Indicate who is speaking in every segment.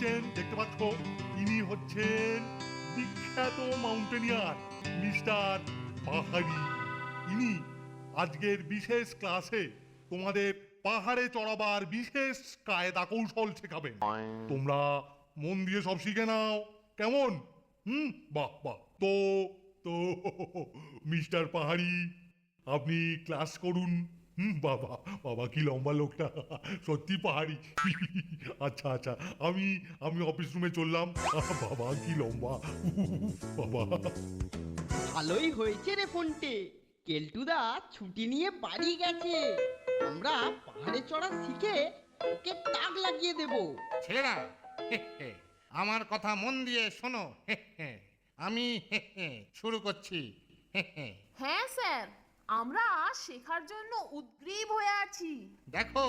Speaker 1: হচ্ছেন, দেখতে পাচ্ছ, ইনি হচ্ছেন বিখ্যাত মাউন্টেনিয়ার মিস্টার পাহাড়ি। ইনি আজকের বিশেষ ক্লাসে তোমাদের পাহাড়ে চড়াবার বিশেষ কায়দা কৌশল শেখাবেন। তোমরা মন দিয়ে সব শিখে নাও, কেমন? বাহ বাহ। তো তো মিস্টার পাহাড়ি, আপনি ক্লাস করুন। বাবা বাবা, কি লম্বা লোকটা, সত্যি পাহাড়ি। আচ্ছা আচ্ছা, আমি অফিস রুমে চললাম। বাবা কি লম্বা, বাবা।
Speaker 2: ভালোই হয়েছে রে ফোনটে, কেলটুদা ছুটি নিয়ে বাড়ি গেছে। আমরা পাহাড়ে চড়া শিখে ওকে টাক লাগিয়ে দেব।
Speaker 3: ছেলেরা, আমার কথা মন দিয়ে শোনো। আমি শুরু করছি।
Speaker 4: হ্যাঁ স্যার, আমরা শেখার জন্য উদ্গ্রীব হয়ে আছি।
Speaker 3: দেখো,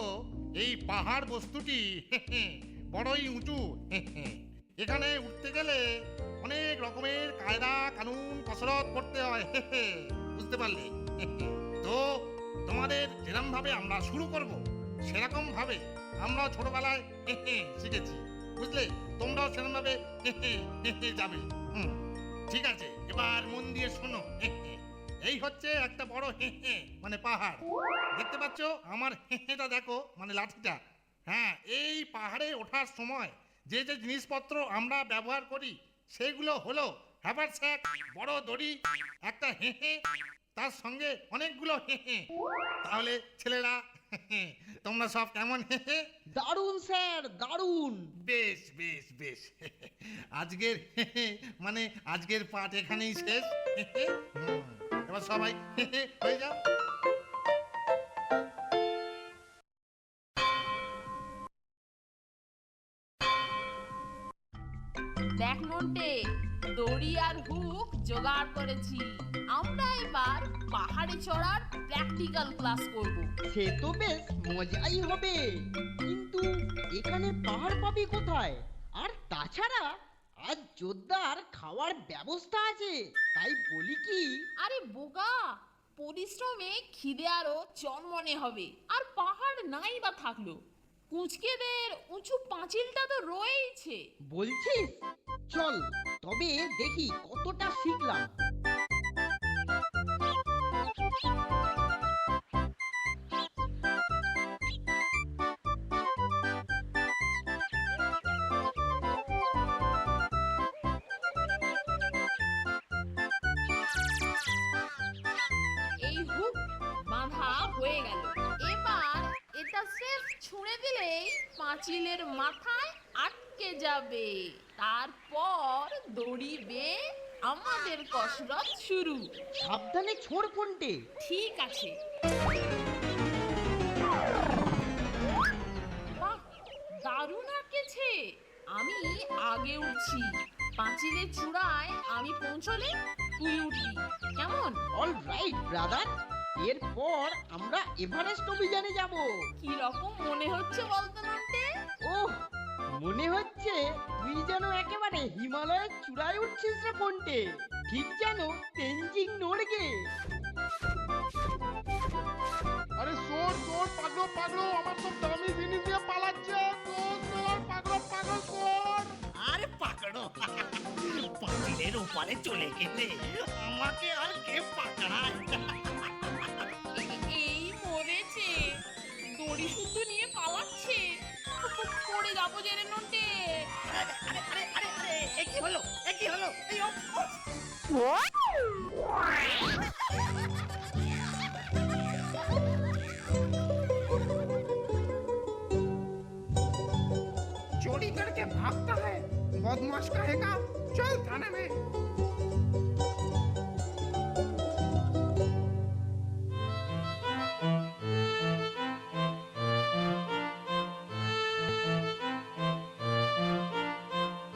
Speaker 3: এই পাহাড় বস্তুটি বড়ই উঁচু। এখানে উঠতে গেলে অনেক রকমের কায়দা কানুন কসরত করতে হয়। বুঝতে পারলে? তো তোমাদের যেরকম ভাবে আমরা শুরু করব, সেরকম ভাবে আমরা ছোটবেলায় শিখেছি। বুঝলে? তোমরাও সেরকম ভাবে যাবে। ঠিক আছে, এবার মন দিয়ে শোনো। এই হচ্ছে একটা বড় মানে পাহাড়। দেখতে পাচ্ছ আমার হেঁটা? দেখো, মানে লাঠিটা। হ্যাঁ, এই পাহাড়ে ওঠার সময় যে যে জিনিসপত্র আমরা ব্যবহার করি সেগুলো হলো হ্যাভারস্যাক, বড় দড়ি, একটা তার সঙ্গে অনেকগুলো তাহলে ছেলেরা, তোমরা সব কেমন?
Speaker 2: দারুণ স্যার, দারুণ।
Speaker 3: বেশ বেশ বেশ। আজকের মানে আজকের পাঠ এখানেই শেষ। এবার সবাই হয়ে যাও।
Speaker 4: দেখ নন্টে, দড়ি আর হুক জোগাড় করেছি। আমরা এবার পাহাড়ে চড়ার প্র্যাকটিক্যাল ক্লাস করব।
Speaker 2: সে তো বেশ মজাই হবে, কিন্তু এখানে পাহাড় পাবি কোথায়? আর তাছাড়া আজ জোরদার খাওয়ার ব্যবস্থা আছে, তাই বলি কি।
Speaker 4: আরে বোকা, পরিশ্রমে খিদে আরো চনমনে হবে। আর পাহাড় নাই বা থাকলো, কুঁচকেদের উঁচু পাঁচিলটা তো রয়েইছে।
Speaker 2: বলছিস? চল তবে দেখি কতটা শিখলাম।
Speaker 4: এই হুক বাঁধা হয়ে গেল। এবার এটা স্রেফ ছুঁড়ে দিলেই পাঁচিলের মাথায় আটকে যাবে। তারপর দড়ি বেয়ে আমাদের কসরত শুরু।
Speaker 2: সাবধানে ছোড় ফোনটে।
Speaker 4: ঠিক আছে। বাহ, দারুণ আঁকেছে। আমি আগে উঠছি, পাঁচিলের চূড়ায় আমি পৌঁছলে তুই উঠবি, কেমন?
Speaker 2: অল রাইট ব্রাদার, এরপর আমরা এভারেস্ট অভিযানে যাব।
Speaker 4: কি রকম মনে হচ্ছে বলতো নন্টে?
Speaker 2: ওহ, মনে হচ্ছে তুই যেন একেবারে হিমালয়ের চূড়ায় উঠছিস রে ফোনটে, ঠিক যেন তেনজিং নোরগে।
Speaker 5: আরে শোন শোন, পাগলো পাগলো, আমার সব দামি জিনিস দিয়ে পালাচ্ছে। শোন পাগলো পাগলো, শোন।
Speaker 3: আরে পাকড়ো, পাঁচিলের ওপারে চলে গেলে আমাকে আর কে পাকড়ায়?
Speaker 4: এই মরেছে, দড়ি শুদ্ধ নিয়ে পালাচ্ছে। পড়ে যাবো জেনে নন্টে।
Speaker 3: কি হলো? কি হলো?
Speaker 5: चोरी करके भागता है, बदमाश कहेगा। चल थाने में।